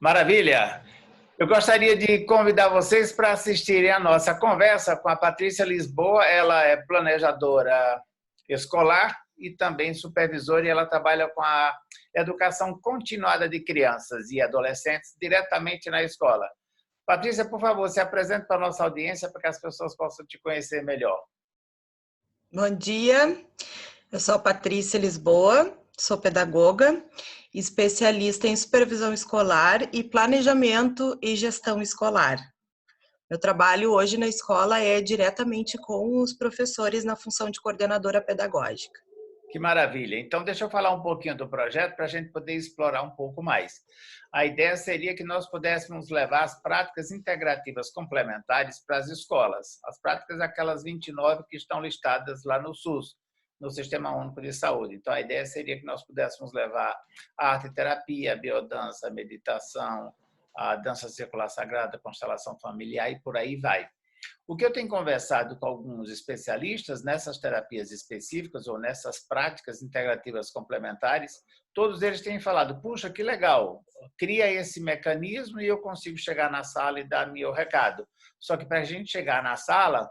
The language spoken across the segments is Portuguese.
Maravilha! Eu gostaria de convidar vocês para assistirem a nossa conversa com a Patrícia Lisboa. Ela é planejadora escolar e também supervisora, e ela trabalha com a educação continuada de crianças e adolescentes diretamente na escola. Patrícia, por favor, se apresente para a nossa audiência para que as pessoas possam te conhecer melhor. Bom dia, eu sou a Patrícia Lisboa, sou pedagoga, especialista em supervisão escolar e planejamento e gestão escolar. Meu trabalho hoje na escola é diretamente com os professores na função de coordenadora pedagógica. Que maravilha! Então, deixa eu falar um pouquinho do projeto para a gente poder explorar um pouco mais. A ideia seria que nós pudéssemos levar as práticas integrativas complementares para as escolas. As práticas, aquelas 29 que estão listadas lá no SUS, no Sistema Único de Saúde. Então, a ideia seria que nós pudéssemos levar a arte e terapia, a biodança, a meditação, a dança circular sagrada, a constelação familiar e por aí vai. O que eu tenho conversado com alguns especialistas nessas terapias específicas ou nessas práticas integrativas complementares, todos eles têm falado, puxa, que legal, cria esse mecanismo e eu consigo chegar na sala e dar meu recado. Só que para a gente chegar na sala,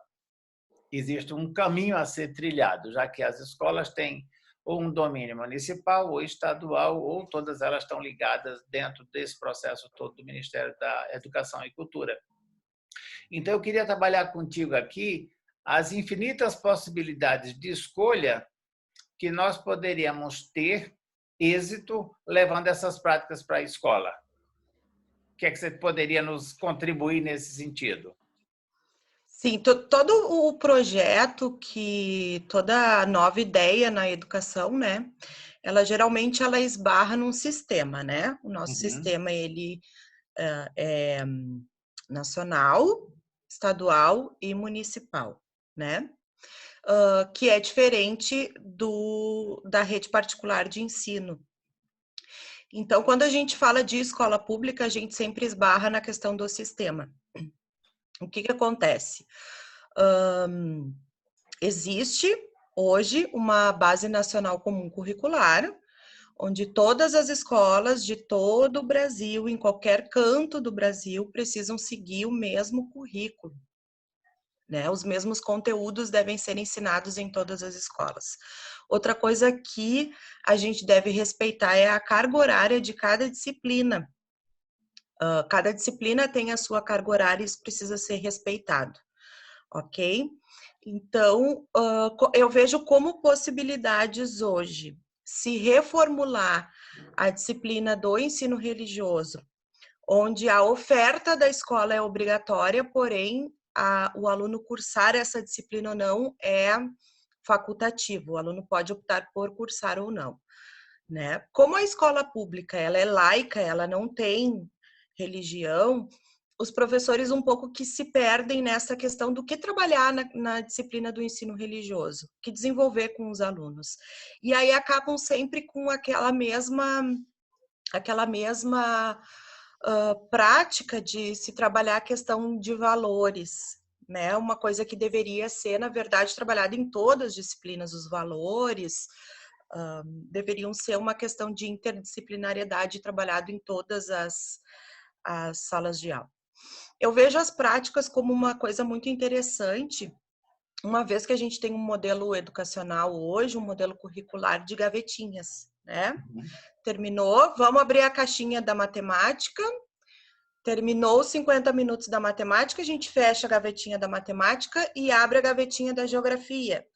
existe um caminho a ser trilhado, já que as escolas têm ou um domínio municipal ou estadual, ou todas elas estão ligadas dentro desse processo todo do Ministério da Educação e Cultura. Então, eu queria trabalhar contigo aqui as infinitas possibilidades de escolha que nós poderíamos ter êxito levando essas práticas para a escola. O que é que você poderia nos contribuir nesse sentido? Sim, todo o projeto, toda nova ideia na educação, né? Ela esbarra num sistema, né? O nosso sistema, ele é nacional, estadual e municipal, né? Que é diferente da rede particular de ensino. Então, quando a gente fala de escola pública, a gente sempre esbarra na questão do sistema. O que acontece? Existe hoje uma base nacional comum curricular, onde todas as escolas de todo o Brasil, em qualquer canto do Brasil, precisam seguir o mesmo currículo, né? Os mesmos conteúdos devem ser ensinados em todas as escolas. Outra coisa que a gente deve respeitar é a carga horária de cada disciplina. Cada disciplina tem a sua carga horária e isso precisa ser respeitado, ok? Então, eu vejo como possibilidades hoje se reformular a disciplina do ensino religioso, onde a oferta da escola é obrigatória, porém, o aluno cursar essa disciplina ou não é facultativo. O aluno pode optar por cursar ou não, né? Como a escola pública, ela é laica, ela não tem religião, os professores um pouco que se perdem nessa questão do que trabalhar na disciplina do ensino religioso, que desenvolver com os alunos. E aí acabam sempre com aquela mesma prática de se trabalhar a questão de valores, né? Uma coisa que deveria ser, na verdade, trabalhada em todas as disciplinas, os valores deveriam ser uma questão de interdisciplinariedade trabalhado em todas as salas de aula. Eu vejo as práticas como uma coisa muito interessante, uma vez que a gente tem um modelo educacional hoje, um modelo curricular de gavetinhas, né? Terminou, vamos abrir a caixinha da matemática, terminou os 50 minutos da matemática, a gente fecha a gavetinha da matemática e abre a gavetinha da geografia.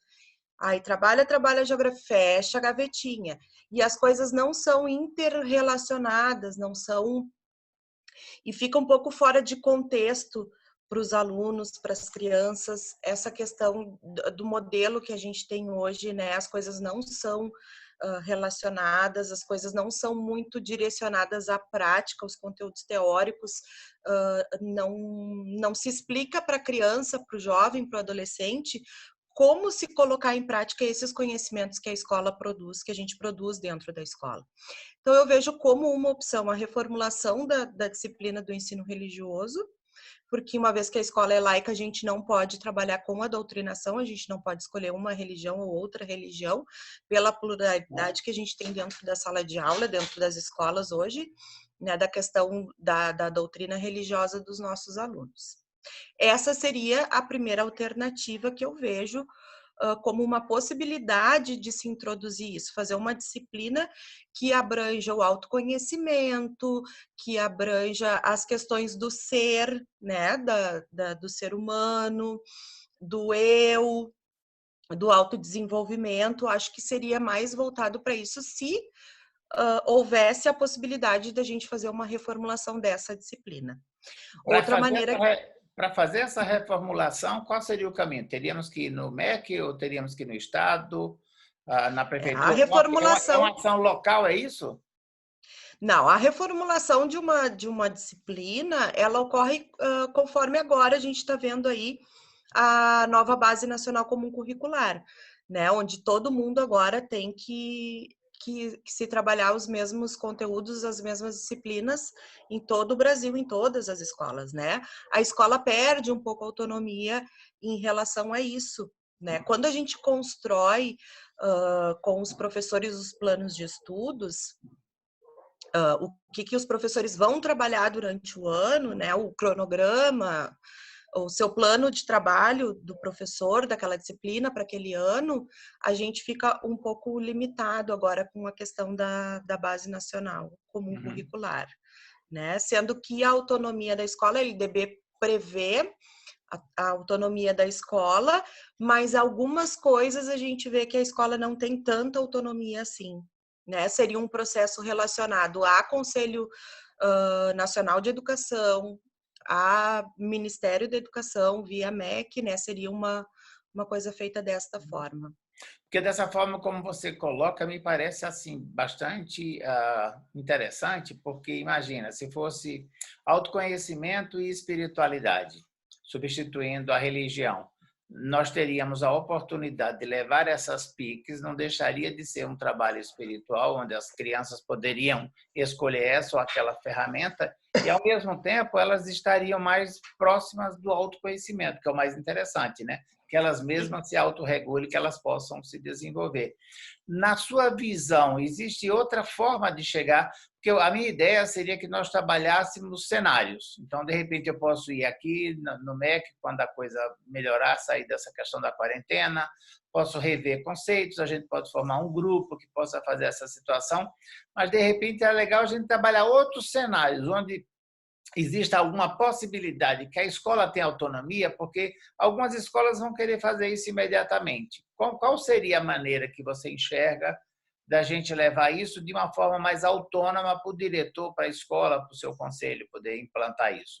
Aí trabalha a geografia, fecha a gavetinha. E as coisas não são interrelacionadas, não são... E fica um pouco fora de contexto para os alunos, para as crianças, essa questão do modelo que a gente tem hoje, né? As coisas não são relacionadas, as coisas não são muito direcionadas à prática, os conteúdos teóricos não se explica para a criança, para o jovem, para o adolescente, como se colocar em prática esses conhecimentos que a escola produz, que a gente produz dentro da escola. Então, eu vejo como uma opção a reformulação da disciplina do ensino religioso, porque uma vez que a escola é laica, a gente não pode trabalhar com a doutrinação, a gente não pode escolher uma religião ou outra religião, pela pluralidade que a gente tem dentro da sala de aula, dentro das escolas hoje. né, da questão da doutrina religiosa dos nossos alunos. Essa seria a primeira alternativa que eu vejo como uma possibilidade de se introduzir isso, fazer uma disciplina que abranja o autoconhecimento, que abranja as questões do ser, né, do ser humano, do eu, do autodesenvolvimento. Acho que seria mais voltado para isso se houvesse a possibilidade da gente fazer uma reformulação dessa disciplina. Outra maneira... Para fazer essa reformulação, qual seria o caminho? Teríamos que ir no MEC ou teríamos que ir no Estado, na A prefeitura? É reformulação... uma ação local, é isso? Não, a reformulação de uma disciplina, ela ocorre conforme agora a gente está vendo aí a nova Base Nacional Comum Curricular, né? Onde todo mundo agora tem que se trabalhar os mesmos conteúdos, as mesmas disciplinas em todo o Brasil, em todas as escolas, né? A escola perde um pouco a autonomia em relação a isso, né? Quando a gente constrói com os professores os planos de estudos, o que os professores vão trabalhar durante o ano, né? O cronograma, o seu plano de trabalho do professor daquela disciplina para aquele ano, a gente fica um pouco limitado agora com a questão da base nacional comum curricular, né? Sendo que a autonomia da escola, a LDB prevê a autonomia da escola, mas algumas coisas a gente vê que a escola não tem tanta autonomia assim, né? Seria um processo relacionado a Conselho Nacional de Educação, a Ministério da Educação via MEC, né? Seria uma coisa feita desta forma. Porque dessa forma como você coloca, me parece assim bastante interessante, porque imagina, se fosse autoconhecimento e espiritualidade, substituindo a religião, nós teríamos a oportunidade de levar essas PICs, não deixaria de ser um trabalho espiritual, onde as crianças poderiam escolher essa ou aquela ferramenta, e, ao mesmo tempo, elas estariam mais próximas do autoconhecimento, que é o mais interessante, né? Que elas mesmas se autorregulem, que elas possam se desenvolver. Na sua visão, existe outra forma de chegar? Porque a minha ideia seria que nós trabalhássemos cenários. Então, de repente, eu posso ir aqui no MEC, quando a coisa melhorar, sair dessa questão da quarentena, posso rever conceitos, a gente pode formar um grupo que possa fazer essa situação, mas, de repente, é legal a gente trabalhar outros cenários, onde existe alguma possibilidade que a escola tenha autonomia, porque algumas escolas vão querer fazer isso imediatamente. Qual seria a maneira que você enxerga da gente levar isso de uma forma mais autônoma para o diretor, para a escola, para o seu conselho poder implantar isso?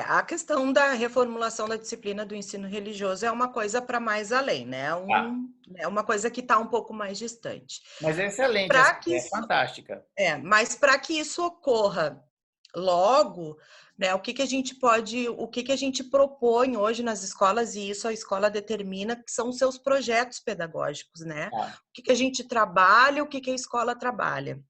A questão da reformulação da disciplina do ensino religioso é uma coisa para mais além, né? É uma coisa que está um pouco mais distante. Mas é excelente, essa Para que ideia é isso, fantástica. mas para que isso ocorra logo, né? O que a gente propõe hoje nas escolas, e isso a escola determina, que são os seus projetos pedagógicos, né? O que a gente trabalha, o que a escola trabalha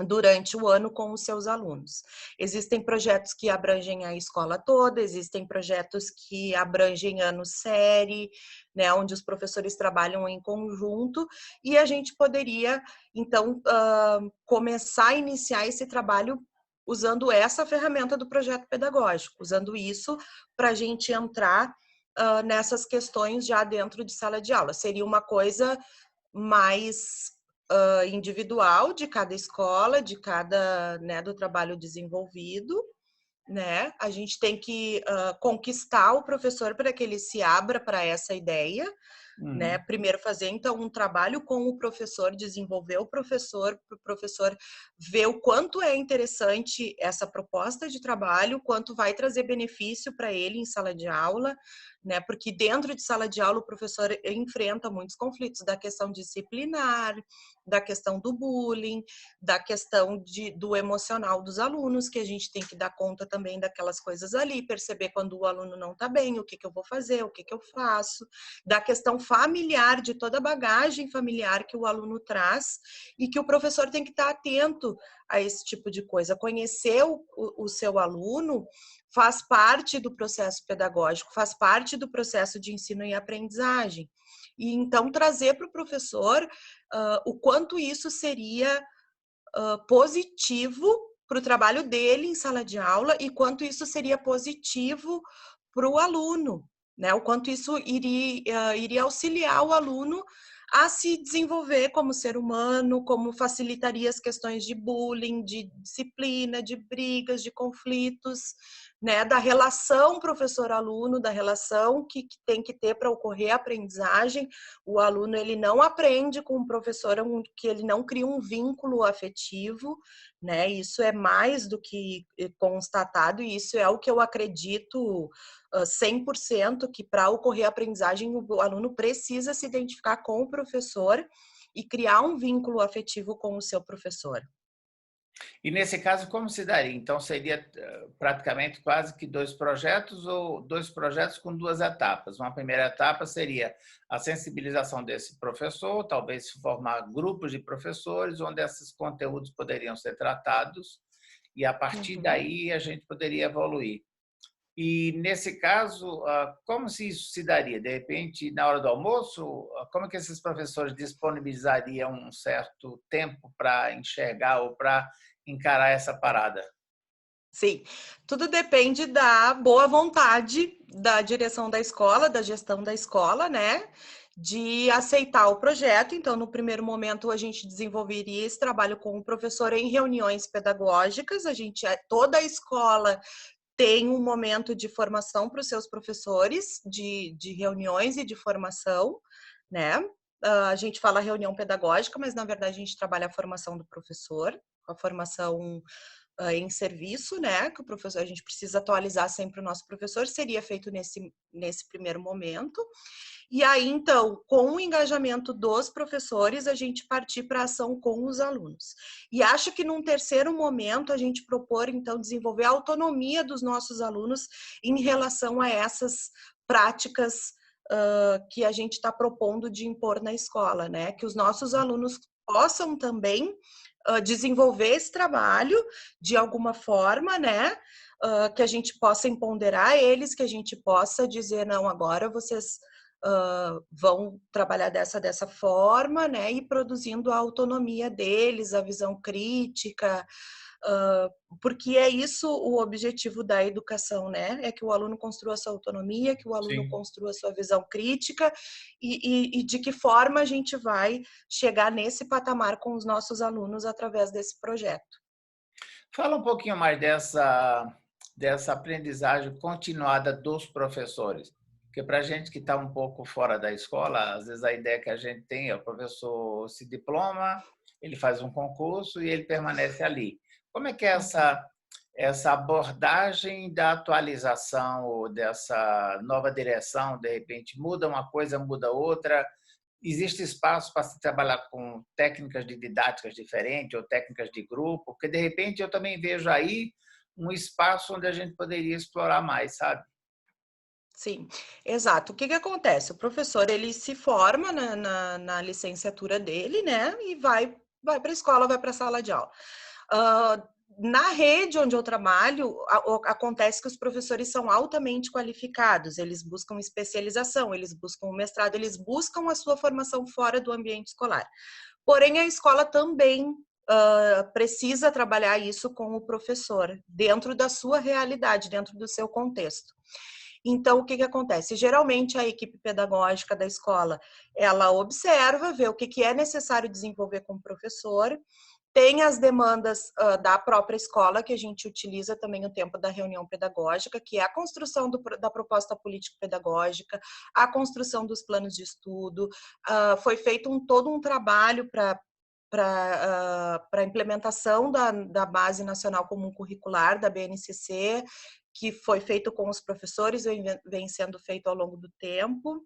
durante o ano com os seus alunos. Existem projetos que abrangem a escola toda, existem projetos que abrangem ano-série, né, onde os professores trabalham em conjunto, e a gente poderia, então, começar a iniciar esse trabalho usando essa ferramenta do projeto pedagógico, usando isso para a gente entrar nessas questões já dentro de sala de aula. Seria uma coisa mais individual de cada escola, de cada, né, do trabalho desenvolvido, né? A gente tem que conquistar o professor para que ele se abra para essa ideia, né? Primeiro fazer então um trabalho com o professor, desenvolver o professor, para o professor ver o quanto é interessante essa proposta de trabalho, quanto vai trazer benefício para ele em sala de aula, né? Porque dentro de sala de aula o professor enfrenta muitos conflitos da questão disciplinar, da questão do bullying, da questão do emocional dos alunos, que a gente tem que dar conta também daquelas coisas ali, perceber quando o aluno não está bem, o que eu vou fazer, o que eu faço, da questão familiar, de toda a bagagem familiar que o aluno traz, e que o professor tem que estar atento a esse tipo de coisa. Conhecer o seu aluno faz parte do processo pedagógico, faz parte do processo de ensino e aprendizagem. E então trazer para o professor o quanto isso seria positivo para o trabalho dele em sala de aula e quanto isso seria positivo para o aluno, né? O quanto isso iria auxiliar o aluno a se desenvolver como ser humano, como facilitaria as questões de bullying, de disciplina, de brigas, de conflitos, né, da relação professor-aluno, da relação que tem que ter para ocorrer a aprendizagem. O aluno ele não aprende com o professor que ele não cria um vínculo afetivo, né? Isso é mais do que constatado e isso é o que eu acredito 100% que para ocorrer a aprendizagem o aluno precisa se identificar com o professor e criar um vínculo afetivo com o seu professor. E nesse caso, como se daria? Então, seria praticamente quase que 2 projetos ou 2 projetos com 2 etapas. Uma primeira etapa seria a sensibilização desse professor, talvez formar grupos de professores, onde esses conteúdos poderiam ser tratados, e a partir daí a gente poderia evoluir. E, nesse caso, como se isso se daria? De repente, na hora do almoço, como que esses professores disponibilizariam um certo tempo para enxergar ou para encarar essa parada? Sim, tudo depende da boa vontade da direção da escola, da gestão da escola, né? De aceitar o projeto. Então, no primeiro momento, a gente desenvolveria esse trabalho com o professor em reuniões pedagógicas. Toda a escola tem um momento de formação para os seus professores, de reuniões e de formação, né? A gente fala reunião pedagógica, mas na verdade a gente trabalha a formação do professor, a formação em serviço, né? Que o professor, a gente precisa atualizar sempre o nosso professor, seria feito nesse primeiro momento. E aí, então, com o engajamento dos professores, a gente partir para a ação com os alunos. E acho que num terceiro momento, a gente propor, então, desenvolver a autonomia dos nossos alunos em relação a essas práticas que a gente está propondo de impor na escola, né? Que os nossos alunos possam também desenvolver esse trabalho de alguma forma, né? Que a gente possa empoderar eles, que a gente possa dizer, não, agora vocês vão trabalhar dessa forma, né? E produzindo a autonomia deles, a visão crítica, porque é isso o objetivo da educação, né? É que o aluno construa a sua autonomia, que o aluno Sim. construa a sua visão crítica e de que forma a gente vai chegar nesse patamar com os nossos alunos através desse projeto. Fala um pouquinho mais dessa aprendizagem continuada dos professores. Porque para a gente que está um pouco fora da escola, às vezes a ideia que a gente tem é o professor se diploma, ele faz um concurso e ele permanece ali. Como é que é essa abordagem da atualização ou dessa nova direção? De repente muda uma coisa, muda outra. Existe espaço para se trabalhar com técnicas de didáticas diferentes ou técnicas de grupo? Porque, de repente, eu também vejo aí um espaço onde a gente poderia explorar mais, sabe? Sim, exato. O que acontece? O professor, ele se forma na licenciatura dele, né? E vai para a escola, vai para a sala de aula. Na rede onde eu trabalho, acontece que os professores são altamente qualificados, eles buscam especialização, eles buscam o mestrado, eles buscam a sua formação fora do ambiente escolar. Porém, a escola também precisa trabalhar isso com o professor, dentro da sua realidade, dentro do seu contexto. Então, o que acontece? Geralmente, a equipe pedagógica da escola, ela observa, vê o que é necessário desenvolver com o professor, tem as demandas da própria escola, que a gente utiliza também o tempo da reunião pedagógica, que é a construção da proposta político-pedagógica, a construção dos planos de estudo. Foi feito todo um trabalho para a implementação da Base Nacional Comum Curricular, da BNCC, que foi feito com os professores, vem sendo feito ao longo do tempo,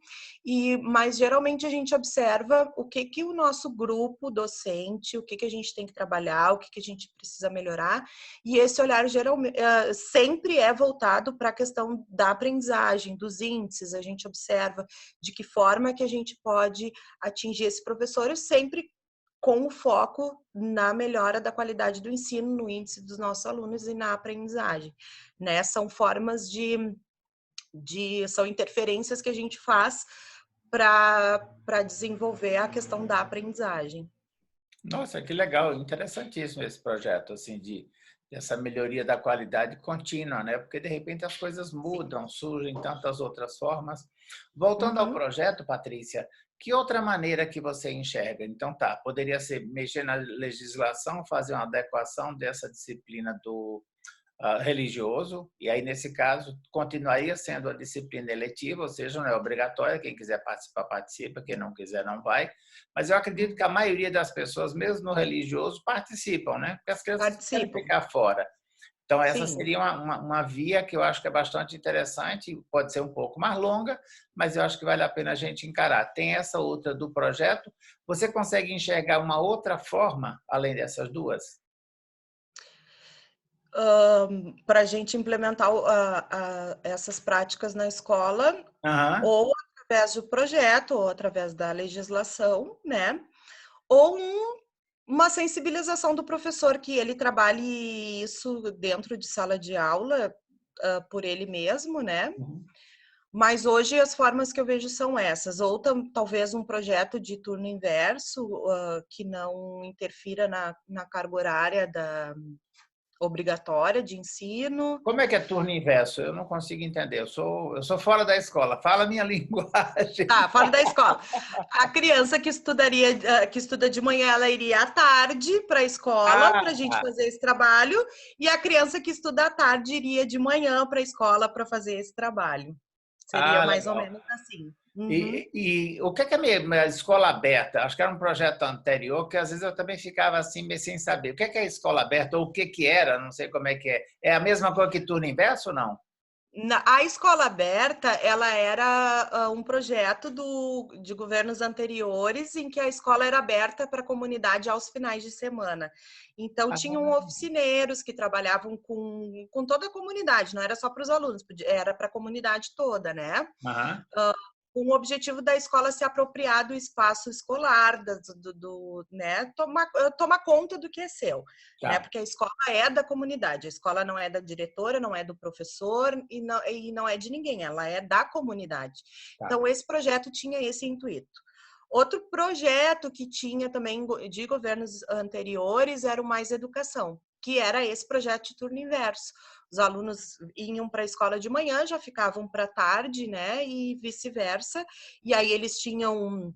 mas geralmente a gente observa o que o nosso grupo docente, o que a gente tem que trabalhar, o que a gente precisa melhorar, e esse olhar geralmente sempre é voltado para a questão da aprendizagem, dos índices, a gente observa de que forma que a gente pode atingir esse professor, sempre com o foco na melhora da qualidade do ensino, no índice dos nossos alunos e na aprendizagem, né? São formas são interferências que a gente faz para desenvolver a questão da aprendizagem. Nossa, que legal, interessantíssimo esse projeto, assim, Essa melhoria da qualidade contínua, né? Porque de repente as coisas Sim. mudam, surgem tantas outras formas. Voltando ao Uhum. projeto, Patrícia, que outra maneira que você enxerga? Então tá, poderia ser mexer na legislação, fazer uma adequação dessa disciplina do religioso, e aí, nesse caso, continuaria sendo a disciplina eletiva, ou seja, não é obrigatória, quem quiser participar, participa, quem não quiser, não vai. Mas eu acredito que a maioria das pessoas, mesmo no religioso, participam, né? Porque as crianças não querem Participam. ficar fora. Então, essa Sim. seria uma via que eu acho que é bastante interessante, pode ser um pouco mais longa, mas eu acho que vale a pena a gente encarar. Tem essa outra do projeto. Você consegue enxergar uma outra forma, além dessas duas? Para a gente implementar essas práticas na escola, Aham. ou através do projeto, ou através da legislação, né? Ou uma sensibilização do professor, que ele trabalhe isso dentro de sala de aula, por ele mesmo, né? Uhum. Mas hoje as formas que eu vejo são essas, ou talvez um projeto de turno inverso, que não interfira na carga horária obrigatória de ensino. Como é que é turno inverso? Eu não consigo entender. Eu sou fora da escola. Fala a minha linguagem. Tá, fora da escola. A criança que estuda de manhã, ela iria à tarde para a escola Ah, para a gente tá. fazer esse trabalho, e a criança que estuda à tarde iria de manhã para a escola para fazer esse trabalho. Seria mais ou Legal. menos assim. Uhum. E o que é mesmo a escola aberta? Acho que era um projeto anterior que às vezes eu também ficava assim, meio sem saber. O que é a escola aberta ou o que era? Não sei como é que é. É a mesma coisa que turno inverso ou não? A escola aberta, ela era um projeto de governos anteriores em que a escola era aberta para a comunidade aos finais de semana. Então, tinham Ah, oficineiros que trabalhavam com toda a comunidade, não era só para os alunos, era para a comunidade toda, né? aham, Com o objetivo da escola se apropriar do espaço escolar, né, tomar conta do que é seu, né, tá, porque a escola é da comunidade, a escola não é da diretora, não é do professor e não é de ninguém, ela é da comunidade. tá. Então, esse projeto tinha esse intuito. Outro projeto que tinha também de governos anteriores era o Mais Educação, que era esse projeto de turno inverso. Os alunos iam para a escola de manhã, já ficavam para a tarde, né? E vice-versa. E aí eles tinham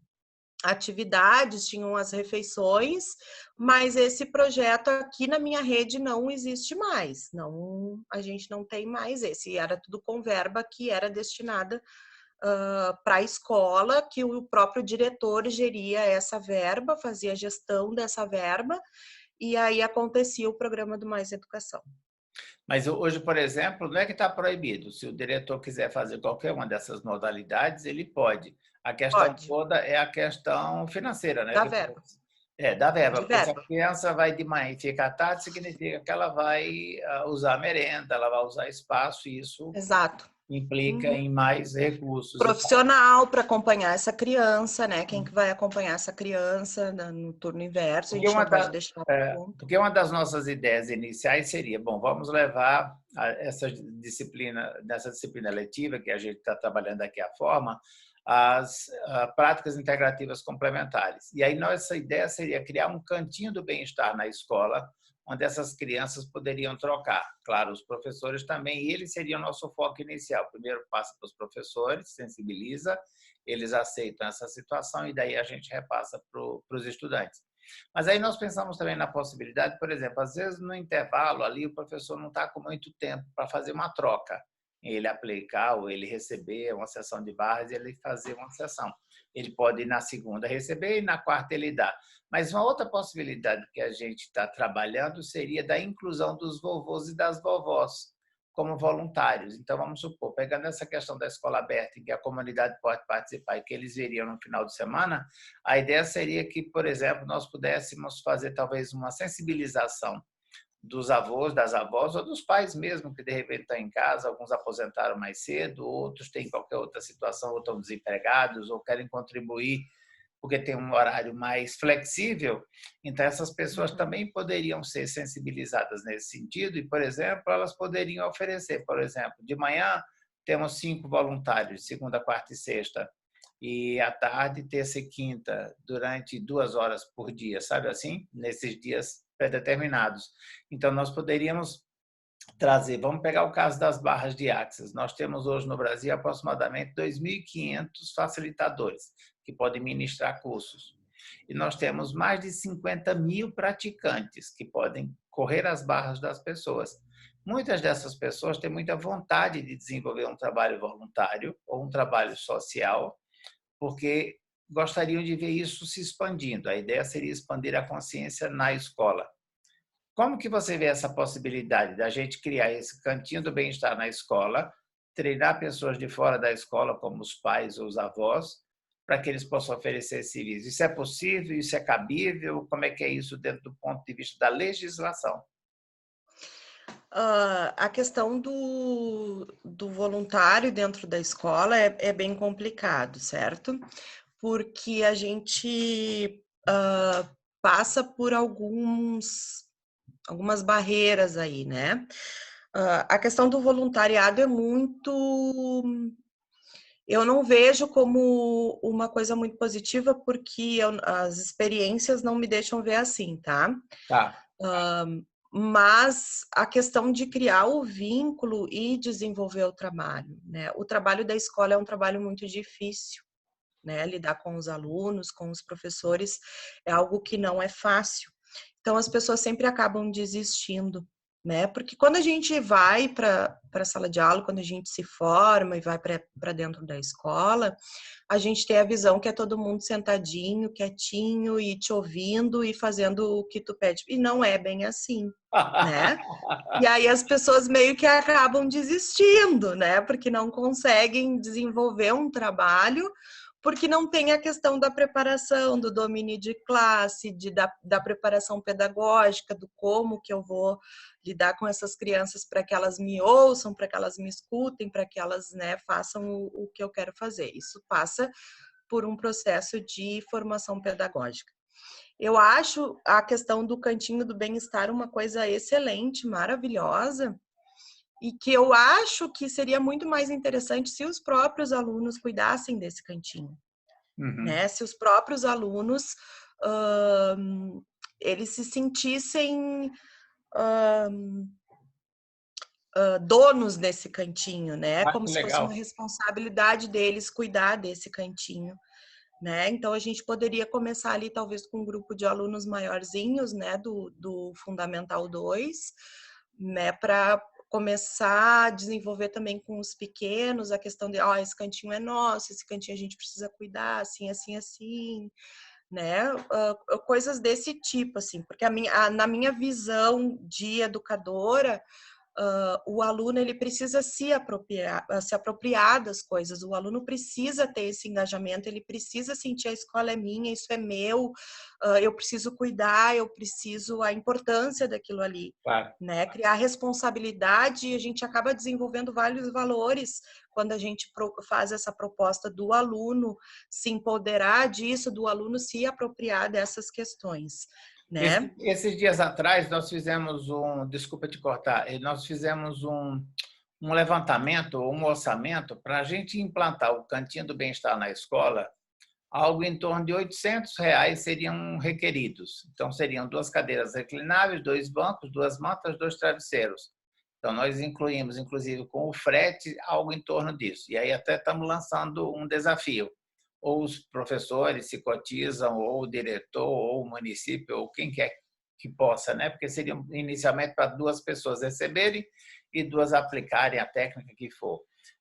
atividades, tinham as refeições, mas esse projeto aqui na minha rede não existe mais. Não, a gente não tem mais esse. Era tudo com verba que era destinada para a escola, que o próprio diretor geria essa verba, fazia a gestão dessa verba, e aí acontecia o programa do Mais Educação. Mas hoje, por exemplo, não é que está proibido. Se o diretor quiser fazer qualquer uma dessas modalidades, ele pode. A questão Pode, toda é a questão financeira, né? dá verba, Da verba, de porque se a verba. criança vai de manhã e fica à tarde, significa que ela vai usar merenda, ela vai usar espaço, e isso Exato. implica Uhum. em mais recursos e tal. Profissional para acompanhar essa criança, né? Quem que vai acompanhar essa criança no turno inverso, a Porque gente uma, não pode da, deixar por é, conta. porque uma das nossas ideias iniciais seria, bom, vamos levar nessa disciplina letiva, que a gente está trabalhando aqui a forma, as práticas integrativas complementares. E aí nossa ideia seria criar um cantinho do bem-estar na escola, onde essas crianças poderiam trocar. Claro, os professores também, e eles seriam o nosso foco inicial. Primeiro passa para os professores, sensibiliza, eles aceitam essa situação e daí a gente repassa para os estudantes. Mas aí nós pensamos também na possibilidade, por exemplo, às vezes no intervalo ali o professor não está com muito tempo para fazer uma troca, ele aplicar ou ele receber uma sessão de barras e ele fazer uma sessão. Ele pode ir na segunda receber e na quarta ele dá. Mas uma outra possibilidade que a gente está trabalhando seria da inclusão dos vovôs e das vovós como voluntários. Então, vamos supor, pegando essa questão da escola aberta, em que a comunidade pode participar e que eles viriam no final de semana, a ideia seria que, por exemplo, nós pudéssemos fazer talvez uma sensibilização dos avós, das avós ou dos pais mesmo, que de repente estão em casa, alguns aposentaram mais cedo, outros têm qualquer outra situação, ou estão desempregados, ou querem contribuir porque tem um horário mais flexível, então essas pessoas Uhum. também poderiam ser sensibilizadas nesse sentido e, por exemplo, elas poderiam oferecer, por exemplo, de manhã temos 5 voluntários, segunda, quarta e sexta, e à tarde, terça e quinta, durante 2 horas por dia, sabe assim? Nesses dias pré-determinados. Então, nós poderíamos trazer, vamos pegar o caso das barras de Axis. Nós temos hoje no Brasil aproximadamente 2.500 facilitadores que podem ministrar cursos. E nós temos mais de 50 mil praticantes que podem correr as barras das pessoas. Muitas dessas pessoas têm muita vontade de desenvolver um trabalho voluntário ou um trabalho social, porque gostariam de ver isso se expandindo. A ideia seria expandir a consciência na escola. Como que você vê essa possibilidade da gente criar esse cantinho do bem-estar na escola, treinar pessoas de fora da escola, como os pais ou os avós, para que eles possam oferecer esse serviço? Isso é possível? Isso é cabível? Como é que é isso dentro do ponto de vista da legislação? A questão do voluntário dentro da escola é bem complicado, certo? Porque a gente passa por algumas barreiras aí, né? A questão do voluntariado é muito... Eu não vejo como uma coisa muito positiva, porque as experiências não me deixam ver assim, tá? Tá. Mas a questão de criar o vínculo e desenvolver o trabalho, né? O trabalho da escola é um trabalho muito difícil, né? Lidar com os alunos, com os professores, é algo que não é fácil. Então, as pessoas sempre acabam desistindo, né? Porque quando a gente vai para a sala de aula, quando a gente se forma e vai para dentro da escola, a gente tem a visão que é todo mundo sentadinho, quietinho e te ouvindo e fazendo o que tu pede. E não é bem assim, né? E aí as pessoas meio que acabam desistindo, né? Porque não conseguem desenvolver um trabalho, porque não tem a questão da preparação, do domínio de classe, da preparação pedagógica, do como que eu vou lidar com essas crianças para que elas me ouçam, para que elas me escutem, para que elas, né, façam o que eu quero fazer. Isso passa por um processo de formação pedagógica. Eu acho a questão do cantinho do bem-estar uma coisa excelente, maravilhosa, e que eu acho que seria muito mais interessante se os próprios alunos cuidassem desse cantinho, né? Se os próprios alunos eles se sentissem donos desse cantinho, né? Ah, Como que se fosse uma legal. responsabilidade deles cuidar desse cantinho, né? Então a gente poderia começar ali talvez com um grupo de alunos maiorzinhos, né, do Fundamental 2, né, para começar a desenvolver também com os pequenos a questão de, esse cantinho é nosso, esse cantinho a gente precisa cuidar, assim, assim, assim, né? Coisas desse tipo, assim, porque na minha visão de educadora, o aluno ele precisa se apropriar das coisas, o aluno precisa ter esse engajamento, ele precisa sentir a escola é minha, isso é meu, eu preciso cuidar, eu preciso a importância daquilo ali, Claro. né? Criar responsabilidade, e a gente acaba desenvolvendo vários valores quando a gente faz essa proposta do aluno se empoderar disso, do aluno se apropriar dessas questões, né? Esses dias atrás, nós fizemos desculpa te cortar, nós fizemos um levantamento, um orçamento para a gente implantar o Cantinho do Bem-Estar na escola. Algo em torno de R$ 800 seriam requeridos. Então, seriam 2 cadeiras reclináveis, 2 bancos, 2 mantas, 2 travesseiros. Então, nós incluímos, inclusive, com o frete, algo em torno disso. E aí até estamos lançando um desafio. Ou os professores se cotizam, ou o diretor, ou o município, ou quem quer que possa, né? Porque seria inicialmente para 2 pessoas receberem e 2 aplicarem a técnica que for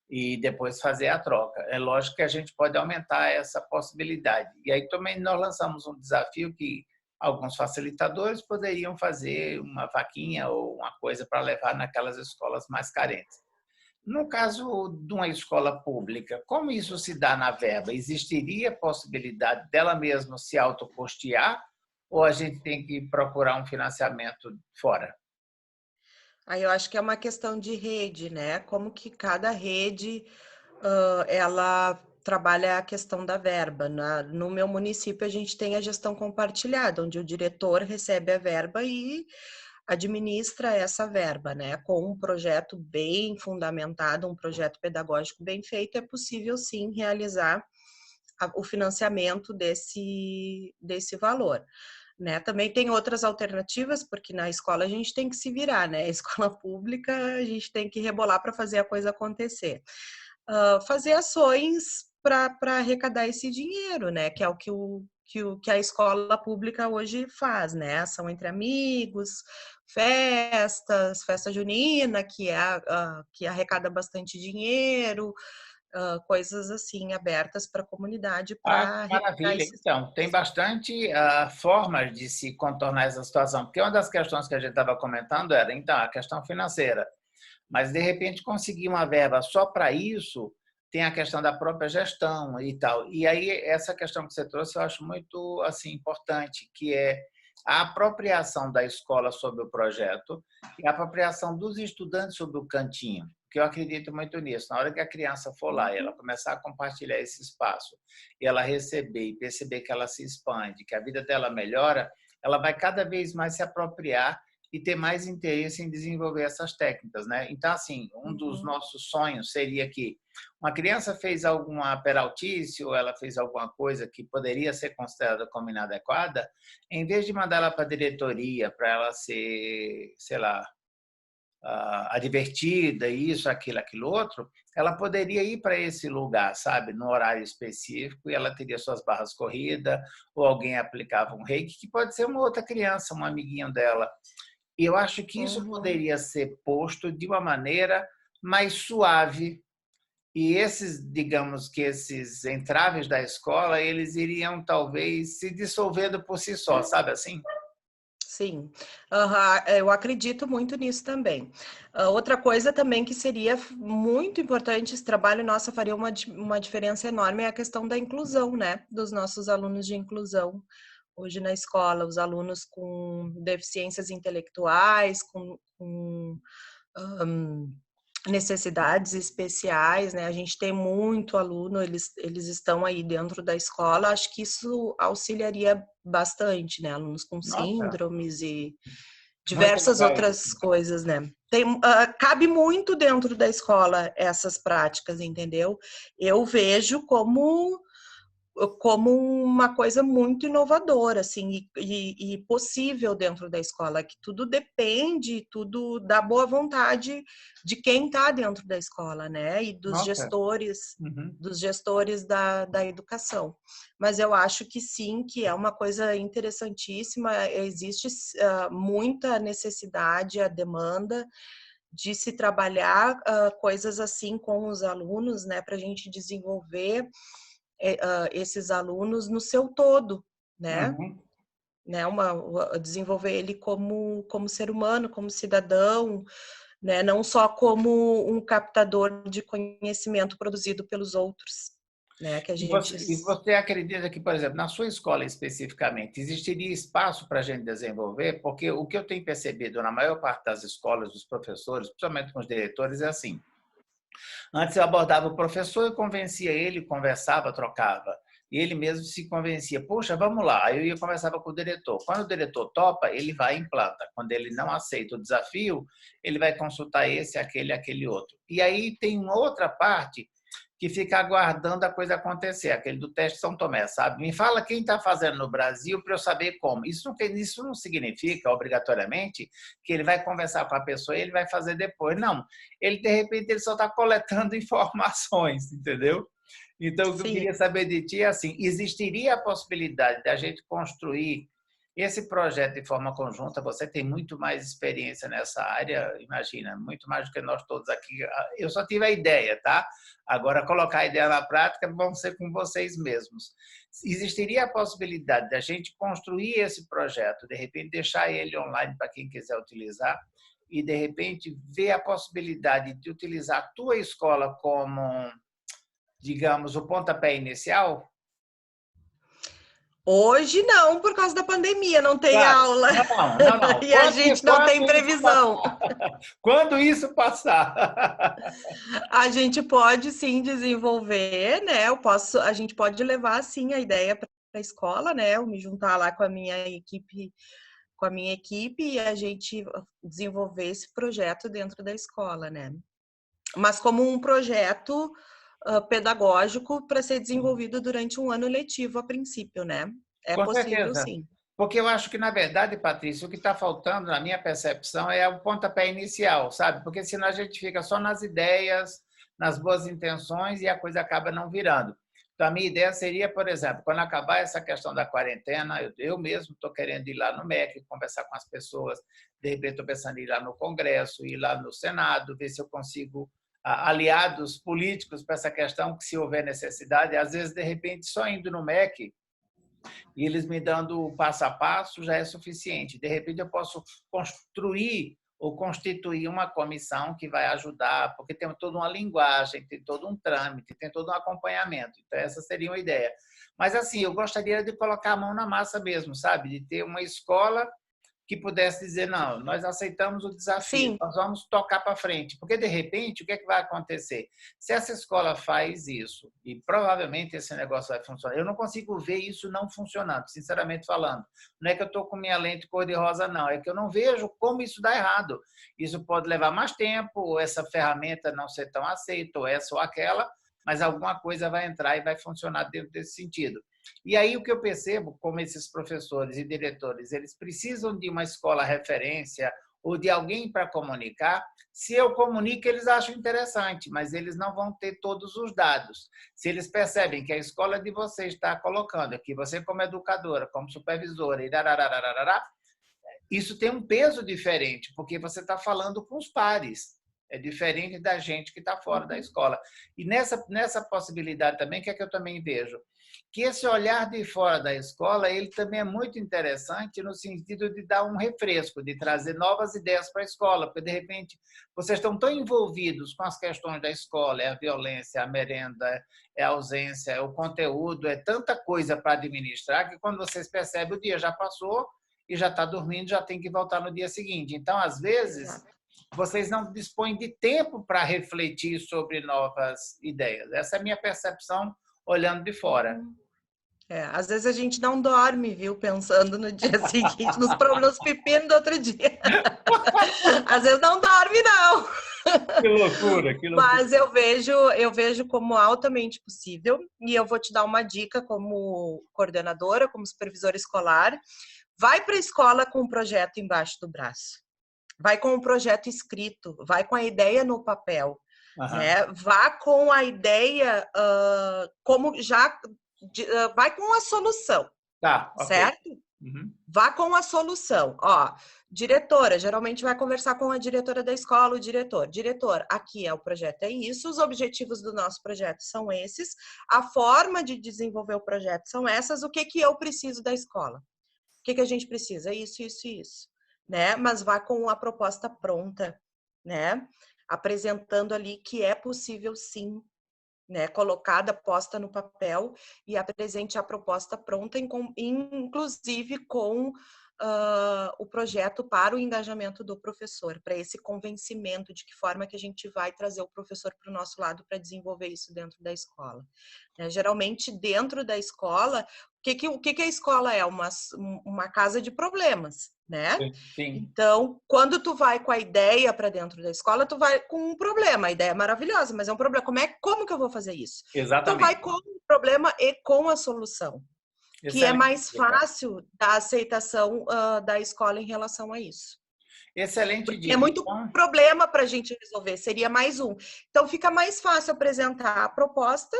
e depois fazer a troca. É lógico que a gente pode aumentar essa possibilidade. E aí também nós lançamos um desafio que alguns facilitadores poderiam fazer uma vaquinha ou uma coisa para levar naquelas escolas mais carentes. No caso de uma escola pública, como isso se dá na verba? Existiria possibilidade dela mesma se autocustear ou a gente tem que procurar um financiamento fora? Aí eu acho que é uma questão de rede, né? Como que cada rede ela trabalha a questão da verba. No meu município, a gente tem a gestão compartilhada, onde o diretor recebe a verba e administra essa verba, né? Com um projeto bem fundamentado, um projeto pedagógico bem feito, é possível sim realizar o financiamento desse valor. né? Também tem outras alternativas, porque na escola a gente tem que se virar, né? A escola pública a gente tem que rebolar para fazer a coisa acontecer. Fazer ações para arrecadar esse dinheiro, né? Que é o que a escola pública hoje faz, né? Ação entre amigos, festa junina, que arrecada bastante dinheiro, coisas assim abertas para a comunidade Ah, para que arrecadar maravilha. esses Então, tem bastante formas de se contornar essa situação, porque uma das questões que a gente estava comentando era, então, a questão financeira. Mas, de repente, conseguir uma verba só para isso, tem a questão da própria gestão e tal. E aí, essa questão que você trouxe, eu acho muito assim importante, que é a apropriação da escola sobre o projeto e a apropriação dos estudantes sobre o cantinho, que eu acredito muito nisso. Na hora que a criança for lá e ela começar a compartilhar esse espaço, e ela receber e perceber que ela se expande, que a vida dela melhora, ela vai cada vez mais se apropriar e ter mais interesse em desenvolver essas técnicas, né? Então, assim, um dos nossos sonhos seria que uma criança fez alguma peraltice ou ela fez alguma coisa que poderia ser considerada como inadequada, em vez de mandar ela para a diretoria para ela ser, sei lá, advertida, isso, aquilo outro, ela poderia ir para esse lugar, sabe, no horário específico, e ela teria suas barras corridas, ou alguém aplicava um reiki, que pode ser uma outra criança, um amiguinho dela. E eu acho que isso poderia ser posto de uma maneira mais suave. E esses, digamos que esses entraves da escola, eles iriam talvez se dissolvendo por si só, sabe assim? Sim, eu acredito muito nisso também. Outra coisa também que seria muito importante, esse trabalho nosso faria uma diferença enorme, é a questão da inclusão, né? Dos nossos alunos de inclusão. Hoje na escola, os alunos com deficiências intelectuais, com necessidades especiais, né? A gente tem muito aluno, eles estão aí dentro da escola, acho que isso auxiliaria bastante, né? Alunos com Nossa, síndromes e muito diversas legal isso. outras coisas, né? Cabe muito dentro da escola essas práticas, entendeu? Eu vejo como uma coisa muito inovadora, assim, e possível dentro da escola, que tudo depende, tudo da boa vontade de quem está dentro da escola, né? E Nossa. Uhum. dos gestores da educação. Mas eu acho que sim, que é uma coisa interessantíssima, existe muita necessidade, a demanda de se trabalhar coisas assim com os alunos, né, para a gente desenvolver esses alunos no seu todo, né? Uhum. Né? Desenvolver ele como ser humano, como cidadão, né? Não só como um captador de conhecimento produzido pelos outros, né? Que a gente E você acredita que, por exemplo, na sua escola especificamente, existiria espaço para a gente desenvolver? Porque o que eu tenho percebido na maior parte das escolas, dos professores, principalmente com os diretores, é assim. Antes eu abordava o professor e convencia ele, conversava, trocava. E ele mesmo se convencia, poxa, vamos lá. Aí eu ia conversava com o diretor. Quando o diretor topa, ele vai e implanta. Quando ele não aceita o desafio, ele vai consultar esse, aquele outro. E aí tem uma outra parte que fica aguardando a coisa acontecer, aquele do teste São Tomé, sabe? Me fala quem está fazendo no Brasil para eu saber como. Isso não significa, obrigatoriamente, que ele vai conversar com a pessoa e ele vai fazer depois. Não, ele, de repente, ele só está coletando informações, entendeu? Então, o que eu sim. queria saber de ti é assim, existiria a possibilidade de a gente construir esse projeto de forma conjunta? Você tem muito mais experiência nessa área, imagina, muito mais do que nós todos aqui. Eu só tive a ideia, tá? Agora, colocar a ideia na prática vão ser com vocês mesmos. Existiria a possibilidade de a gente construir esse projeto, de repente deixar ele online para quem quiser utilizar, e, de repente, ver a possibilidade de utilizar a tua escola como, digamos, o pontapé inicial? Hoje não, por causa da pandemia, não tem Claro. aula Não, não, não. e a gente não tem Isso previsão. passar? Quando isso passar? A gente pode sim desenvolver, né? A gente pode levar sim a ideia para a escola, né? Eu me juntar lá com a minha equipe e a gente desenvolver esse projeto dentro da escola, né? Mas como um projeto pedagógico para ser desenvolvido durante um ano letivo a princípio, né? É Com possível, certeza. sim. Porque eu acho que, na verdade, Patrícia, o que está faltando, na minha percepção, é o pontapé inicial, sabe? Porque senão a gente fica só nas ideias, nas boas intenções e a coisa acaba não virando. Então, a minha ideia seria, por exemplo, quando acabar essa questão da quarentena, eu mesmo estou querendo ir lá no MEC, conversar com as pessoas, de repente estou pensando em ir lá no Congresso, ir lá no Senado, ver se eu consigo aliados políticos para essa questão, que se houver necessidade, às vezes, de repente, só indo no MEC, e eles me dando o passo a passo já é suficiente. De repente, eu posso construir ou constituir uma comissão que vai ajudar, porque tem toda uma linguagem, tem todo um trâmite, tem todo um acompanhamento. Então, essa seria uma ideia. Mas, assim, eu gostaria de colocar a mão na massa mesmo, sabe? De ter uma escola que pudesse dizer, não, nós aceitamos o desafio, Sim, nós vamos tocar para frente. Porque, de repente, o que é que vai acontecer? Se essa escola faz isso, e provavelmente esse negócio vai funcionar, eu não consigo ver isso não funcionando, sinceramente falando. Não é que eu estou com minha lente cor-de-rosa, não, é que eu não vejo como isso dá errado. Isso pode levar mais tempo, ou essa ferramenta não ser tão aceita, ou essa ou aquela, mas alguma coisa vai entrar e vai funcionar dentro desse sentido. E aí o que eu percebo, como esses professores e diretores, eles precisam de uma escola referência ou de alguém para comunicar. Se eu comunico, eles acham interessante, mas eles não vão ter todos os dados. Se eles percebem que a escola de vocês está colocando, que você como educadora, como supervisora, isso tem um peso diferente, porque você está falando com os pares. É diferente da gente que está fora da escola. E nessa possibilidade também, o que é que eu também vejo? Que esse olhar de fora da escola, ele também é muito interessante no sentido de dar um refresco, de trazer novas ideias para a escola, porque, de repente, vocês estão tão envolvidos com as questões da escola, é a violência, é a merenda, é a ausência, é o conteúdo, é tanta coisa para administrar, que quando vocês percebem, o dia já passou e já está dormindo, já tem que voltar no dia seguinte. Então, às vezes, exato. vocês não dispõem de tempo para refletir sobre novas ideias. Essa é a minha percepção olhando de fora. É, às vezes a gente não dorme, viu, pensando no dia seguinte, nos pepinos do outro dia. Às vezes não dorme, não. Que loucura, que loucura. Mas eu vejo como altamente possível, e eu vou te dar uma dica como coordenadora, como supervisora escolar. Vai para a escola com um projeto embaixo do braço. Vai com o projeto escrito, vai com a ideia no papel, Aham. né? Vá com a ideia como já vai com a solução, Tá, ok. certo? Uhum. Vá com a solução. Ó, diretora, geralmente vai conversar com a diretora da escola, o diretor. Diretor, aqui é o projeto, é isso, os objetivos do nosso projeto são esses, a forma de desenvolver o projeto são essas, o que que eu preciso da escola? O que que a gente precisa? Isso, isso, isso, né? Mas vá com a proposta pronta, né? Apresentando ali que é possível sim, né, colocada, posta no papel e apresente a proposta pronta, inclusive com o projeto para o engajamento do professor, para esse convencimento de que forma que a gente vai trazer o professor para o nosso lado para desenvolver isso dentro da escola. Né? Geralmente, dentro da escola, o que a escola é? Uma casa de problemas, né? Sim, Então, quando tu vai com a ideia para dentro da escola, tu vai com um problema. A ideia é maravilhosa, mas é um problema. Como que eu vou fazer isso? Então, vai exatamente. com o problema e com a solução, que é Excelente mais dica. fácil da aceitação da escola em relação a isso. Excelente Porque é dica. muito Então, problema para a gente resolver, seria mais um. Então, fica mais fácil apresentar a proposta,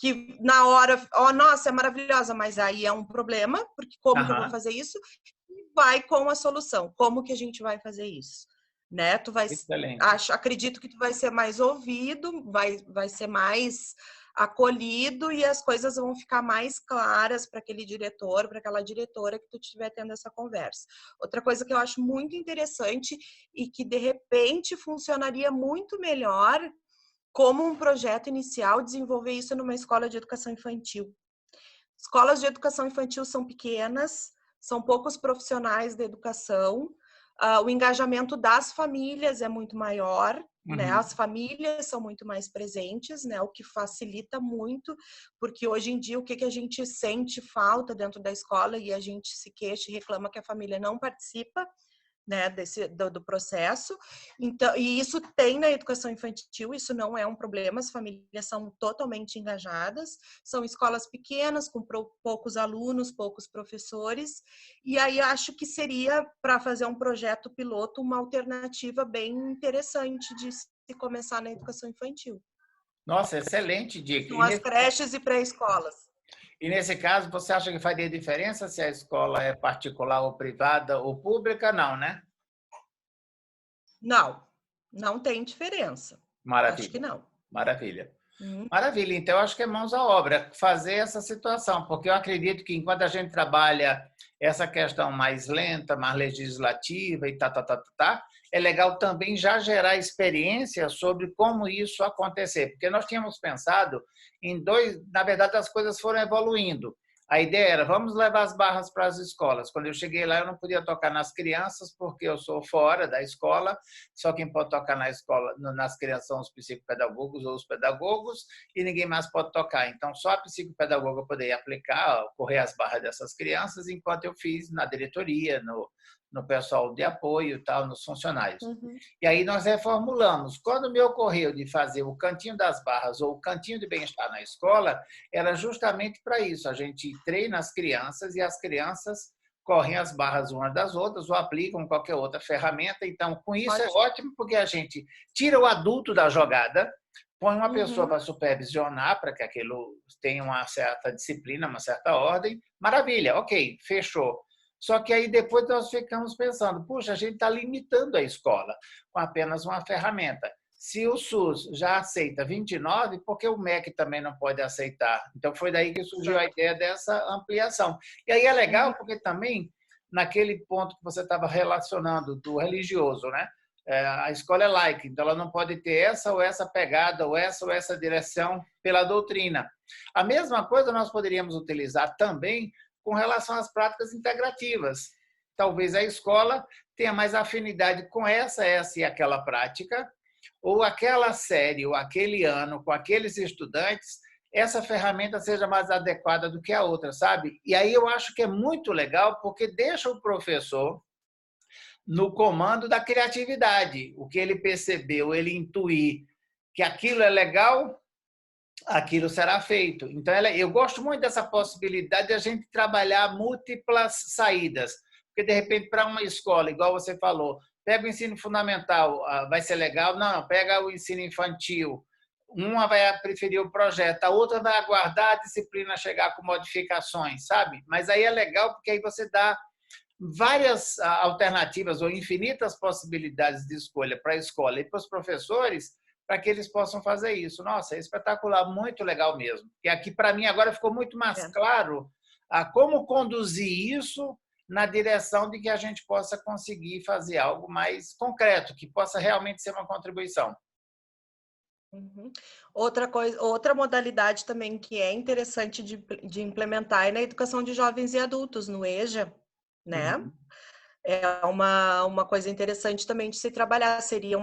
que na hora, ó, nossa, é maravilhosa, mas aí é um problema, porque como que eu vou aham, fazer isso? E vai com a solução, como que a gente vai fazer isso? Né? excelente. Acredito que tu vai ser mais ouvido, vai ser mais acolhido e as coisas vão ficar mais claras para aquele diretor, para aquela diretora que tu estiver tendo essa conversa. Outra coisa que eu acho muito interessante e que de repente funcionaria muito melhor como um projeto inicial, desenvolver isso numa escola de educação infantil. Escolas de educação infantil são pequenas, são poucos profissionais da educação, o engajamento das famílias é muito maior, né? Uhum. As famílias são muito mais presentes, né? O que facilita muito, porque hoje em dia o que a gente sente falta dentro da escola e a gente se queixa e reclama que a família não participa, né, do processo. Então, e isso tem na educação infantil, isso não é um problema, as famílias são totalmente engajadas, são escolas pequenas, com poucos alunos, poucos professores, e aí acho que seria, para fazer um projeto piloto, uma alternativa bem interessante de se começar na educação infantil. Nossa, excelente dica. São as creches e pré-escolas. E nesse caso, você acha que faria diferença se a escola é particular ou privada ou pública? Não, né? Não, não tem diferença. Acho que Maravilha, não. maravilha. Uhum. Maravilha, então eu acho que é mãos à obra fazer essa situação, porque eu acredito que enquanto a gente trabalha essa questão mais lenta, mais legislativa e é legal também já gerar experiência sobre como isso acontecer, porque nós tínhamos pensado em dois, na verdade as coisas foram evoluindo. A ideia era, vamos levar as barras para as escolas. Quando eu cheguei lá, eu não podia tocar nas crianças, porque eu sou fora da escola, só quem pode tocar na escola, nas crianças são os psicopedagogos ou os pedagogos, e ninguém mais pode tocar. Então, só a psicopedagoga poderia aplicar, correr as barras dessas crianças, enquanto eu fiz na diretoria, no pessoal de apoio, tal, nos funcionários. Uhum. E aí nós reformulamos. Quando me ocorreu de fazer o cantinho das barras ou o cantinho de bem-estar na escola, era justamente para isso. A gente treina as crianças e as crianças correm as barras umas das outras ou aplicam qualquer outra ferramenta. Então, com isso é ótimo, porque a gente tira o adulto da jogada, põe uma pessoa para supervisionar, para que aquilo tenha uma certa disciplina, uma certa ordem. Maravilha, ok, fechou. Só que aí depois nós ficamos pensando, puxa, a gente está limitando a escola com apenas uma ferramenta. Se o SUS já aceita 29, por que o MEC também não pode aceitar? Então foi daí que surgiu a ideia dessa ampliação. E aí é legal porque também, naquele ponto que você estava relacionando do religioso, né? A escola é laica, então ela não pode ter essa ou essa pegada, ou essa direção pela doutrina. A mesma coisa nós poderíamos utilizar também com relação às práticas integrativas. Talvez a escola tenha mais afinidade com essa e aquela prática, ou aquela série, ou aquele ano, com aqueles estudantes, essa ferramenta seja mais adequada do que a outra, sabe? E aí eu acho que é muito legal, porque deixa o professor no comando da criatividade. O que ele percebeu, ele intuir que aquilo é legal, aquilo será feito. Então, eu gosto muito dessa possibilidade de a gente trabalhar múltiplas saídas. Porque, de repente, para uma escola, igual você falou, pega o ensino fundamental, vai ser legal? Não, pega o ensino infantil. Uma vai preferir o projeto, a outra vai aguardar a disciplina chegar com modificações, sabe? Mas aí é legal porque aí você dá várias alternativas ou infinitas possibilidades de escolha para a escola e para os professores, para que eles possam fazer isso. Nossa, é espetacular, muito legal mesmo. E aqui, para mim, agora ficou muito mais claro como conduzir isso na direção de que a gente possa conseguir fazer algo mais concreto, que possa realmente ser uma contribuição. Uhum. Outra coisa, outra modalidade também que é interessante de implementar é na educação de jovens e adultos, no EJA, né? Uhum. É uma coisa interessante também de se trabalhar. Seria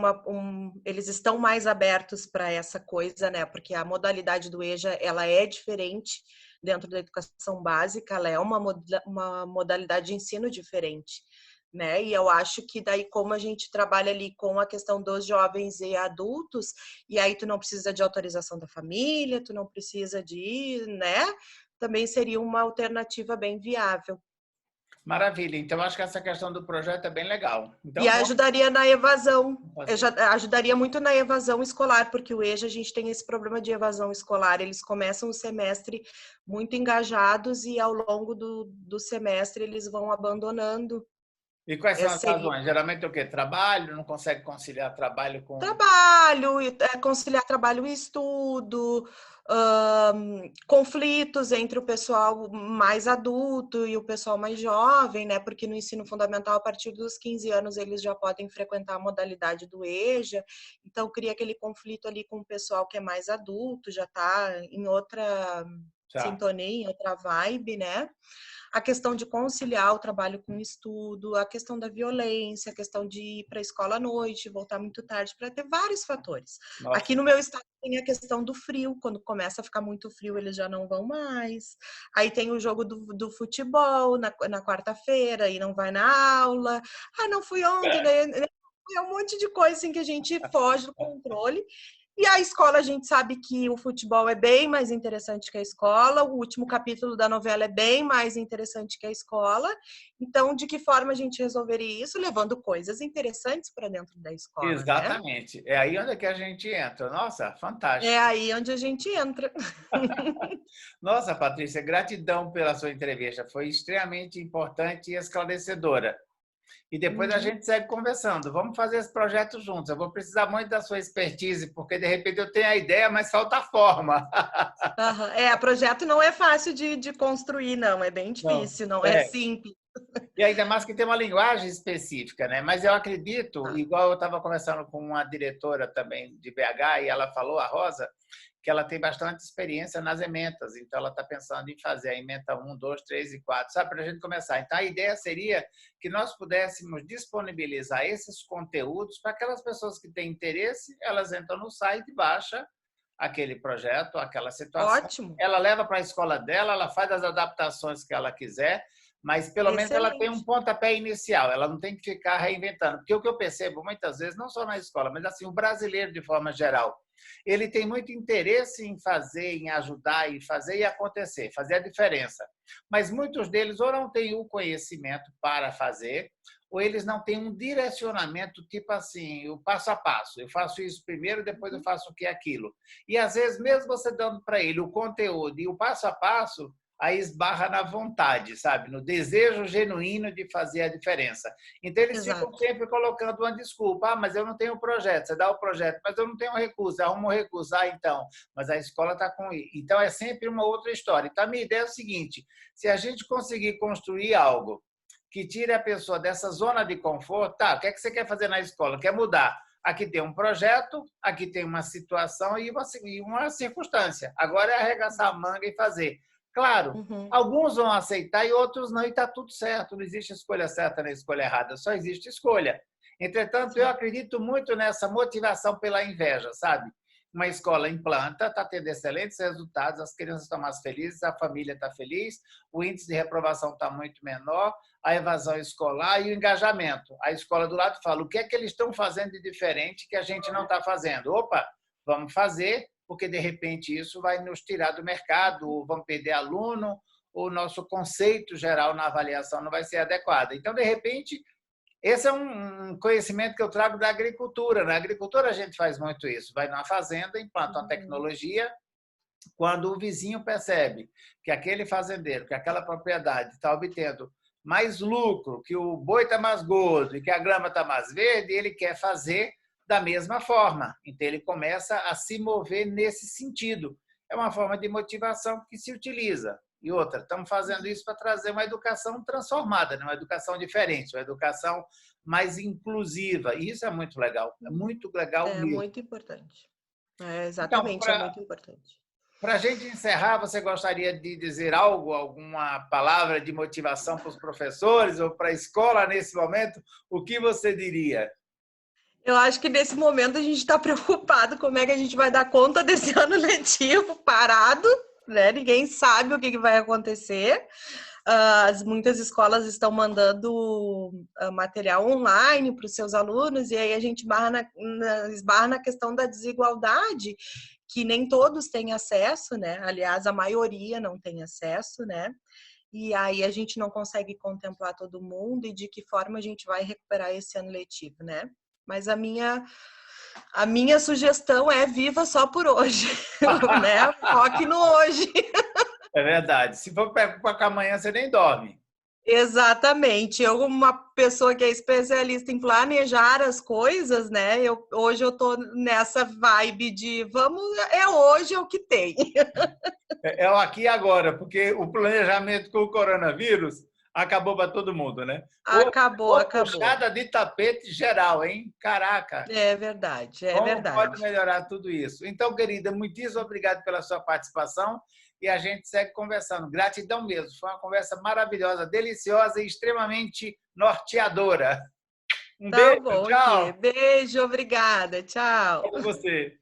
eles estão mais abertos para essa coisa, né? Porque a modalidade do EJA ela é diferente dentro da educação básica, ela é uma modalidade de ensino diferente, né? E eu acho que daí, como a gente trabalha ali com a questão dos jovens e adultos, e aí tu não precisa de autorização da família, tu não precisa de, né? Também seria uma alternativa bem viável. Maravilha. Então, acho que essa questão do projeto é bem legal. Então, E ajudaria na evasão. fazer. Ajudaria muito na evasão escolar, porque o EJA a gente tem esse problema de evasão escolar. Eles começam o semestre muito engajados e ao longo do semestre eles vão abandonando. E quais são as Seria razões? Geralmente o quê? Trabalho, não consegue conciliar trabalho com... trabalho, conciliar trabalho e estudo, conflitos entre o pessoal mais adulto e o pessoal mais jovem, né? Porque no ensino fundamental, a partir dos 15 anos, eles já podem frequentar a modalidade do EJA, então cria aquele conflito ali com o pessoal que é mais adulto, já está em outra Tá. sintonia, em outra vibe, né? A questão de conciliar o trabalho com o estudo, a questão da violência, a questão de ir para a escola à noite, voltar muito tarde, para ter vários fatores. Nossa. Aqui no meu estado tem a questão do frio, quando começa a ficar muito frio, eles já não vão mais. Aí tem o jogo do futebol na quarta-feira e não vai na aula. Ah, não fui ontem, né? É um monte de coisa assim que a gente foge do controle. E a escola, a gente sabe que o futebol é bem mais interessante que a escola, o último capítulo da novela é bem mais interessante que a escola. Então, de que forma a gente resolveria isso? Levando coisas interessantes para dentro da escola, né? Exatamente. É aí onde é que a gente entra. Nossa, É fantástico. aí onde a gente entra. Nossa, Patrícia, gratidão pela sua entrevista. Foi extremamente importante e esclarecedora. E depois a Uhum. gente segue conversando. Vamos fazer esse projeto juntos. Eu vou precisar muito da sua expertise, porque de repente eu tenho a ideia, mas falta a forma. Aham. É, projeto não é fácil de construir, não. É bem Não. difícil, não é É. simples. E ainda mais que tem uma linguagem específica, né? Mas eu acredito, Tá. igual eu estava conversando com uma diretora também de BH, e ela falou, a Rosa, que ela tem bastante experiência nas ementas, então ela está pensando em fazer a ementa 1, 2, 3 e 4, sabe, para a gente começar. Então, a ideia seria que nós pudéssemos disponibilizar esses conteúdos para aquelas pessoas que têm interesse, elas entram no site e baixam aquele projeto, aquela situação, Ótimo. ela leva para a escola dela, ela faz as adaptações que ela quiser, mas pelo menos ela tem um Excelente. pontapé inicial, ela não tem que ficar reinventando. Porque o que eu percebo muitas vezes, não só na escola, mas assim, o brasileiro de forma geral, ele tem muito interesse em fazer, em ajudar, em fazer e acontecer, fazer a diferença. Mas muitos deles ou não têm o conhecimento para fazer, ou eles não têm um direcionamento tipo assim, o passo a passo. Eu faço isso primeiro, depois eu faço o que é aquilo. E às vezes, mesmo você dando para ele o conteúdo e o passo a passo, aí esbarra na vontade, sabe? No desejo genuíno de fazer a diferença. Então, eles ficam Exato. sempre colocando uma desculpa. Ah, mas eu não tenho projeto. Você dá o projeto, mas eu não tenho recurso. Arruma um recurso. Ah, então. Mas a escola está com isso. Então, é sempre uma outra história. Então, a minha ideia é o seguinte, se a gente conseguir construir algo que tire a pessoa dessa zona de conforto, tá, o que é que você quer fazer na escola? Quer mudar? Aqui tem um projeto, aqui tem uma situação e uma circunstância. Agora é arregaçar a manga e fazer. Claro, Uhum. alguns vão aceitar e outros não, e está tudo certo. Não existe escolha certa nem escolha errada, só existe escolha. Entretanto, eu Sim. acredito muito nessa motivação pela inveja, sabe? Uma escola implanta, está tendo excelentes resultados, as crianças estão mais felizes, a família está feliz, o índice de reprovação está muito menor, a evasão escolar e o engajamento. A escola do lado fala, o que é que eles estão fazendo de diferente que a gente não está fazendo? Opa, vamos fazer, porque de repente isso vai nos tirar do mercado, ou vamos perder aluno, ou o nosso conceito geral na avaliação não vai ser adequado. Então, de repente, esse é um conhecimento que eu trago da agricultura. Na agricultura a gente faz muito isso. Vai numa fazenda, implanta uma Uhum. tecnologia, quando o vizinho percebe que aquele fazendeiro, que aquela propriedade está obtendo mais lucro, que o boi está mais gordo e que a grama está mais verde, ele quer fazer da mesma forma. Então, ele começa a se mover nesse sentido. É uma forma de motivação que se utiliza. E outra, estamos fazendo isso para trazer uma educação transformada, uma educação diferente, uma educação mais inclusiva. E isso é muito legal É mesmo. muito importante. É, Então, exatamente, é muito importante. para a gente encerrar, você gostaria de dizer algo, alguma palavra de motivação para os professores ou para a escola nesse momento? O que você diria? Eu acho que nesse momento a gente está preocupado como é que a gente vai dar conta desse ano letivo parado, né? Ninguém sabe o que vai acontecer. Muitas escolas estão mandando material online para os seus alunos, e aí a gente esbarra na questão da desigualdade, que nem todos têm acesso, né? Aliás, a maioria não tem acesso, né? E aí a gente não consegue contemplar todo mundo e de que forma a gente vai recuperar esse ano letivo, né? Mas a minha sugestão é viva só por hoje, né? Foque no hoje. É verdade. Se for para amanhã, você nem dorme. Exatamente. Eu, uma pessoa que é especialista em planejar as coisas, né? Hoje eu tô nessa vibe de vamos, é hoje, é o que tem. É o aqui e agora, porque o planejamento com o coronavírus, Acabou para todo mundo, né? Acabou, Ou acabou. puxada de tapete geral, hein? Caraca! É verdade, é Como pode verdade. melhorar tudo isso? Então, querida, muitíssimo obrigado pela sua participação e a gente segue conversando. Gratidão mesmo. Foi uma conversa maravilhosa, deliciosa e extremamente norteadora. Um Tá beijo, bom, Gui. tchau Beijo, obrigada. Tchau. para você.